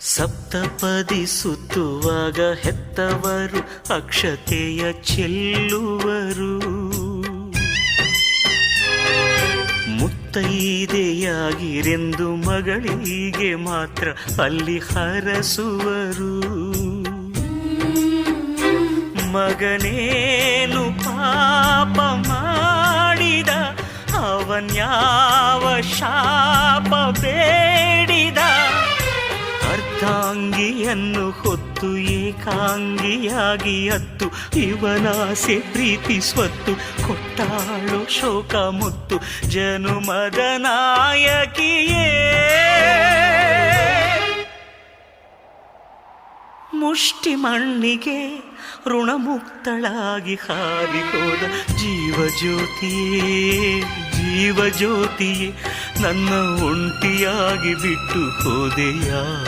ಸಪ್ತಪದಿ ಸುತ್ತುವಾಗ ಹೆತ್ತವರು ಅಕ್ಷತೆಯ ಚೆಲ್ಲುವರು. ಮುತ್ತೈದೆಯಾಗಿರೆಂದು ಮಗಳಿಗೆ ಮಾತ್ರ ಅಲ್ಲಿ ಹರಸುವರು. ಮಗನೇನು ಪಾಪ ಮಾಡಿದ, ಅವನ್ಯಾವ ಶಾಪ ಬೇಡಿದ. ಅರ್ಧಾಂಗಿಯನ್ನು ಹೊತ್ತು ಏಕಾಂಗಿಯಾಗಿ ಅತ್ತು, ಇವನಾಸೆ ಪ್ರೀತಿ ಸ್ವತ್ತು. ಕೊಟ್ಟಾಳು ಶೋಕ ಮುತ್ತು ಜನುಮದ ನಾಯಕಿಯೇ. ಮುಷ್ಟಿ ಮಣ್ಣಿಗೆ ಋಣಮುಕ್ತಳಾಗಿ ಹಾರಿ ಹೋದ ಜೀವಜ್ಯೋತಿಯೇ, ಜೀವಜ್ಯೋತಿಯೇ ನನ್ನ ಒಂಟಿಯಾಗಿ ಬಿಟ್ಟು ಹೋದೆಯಾ.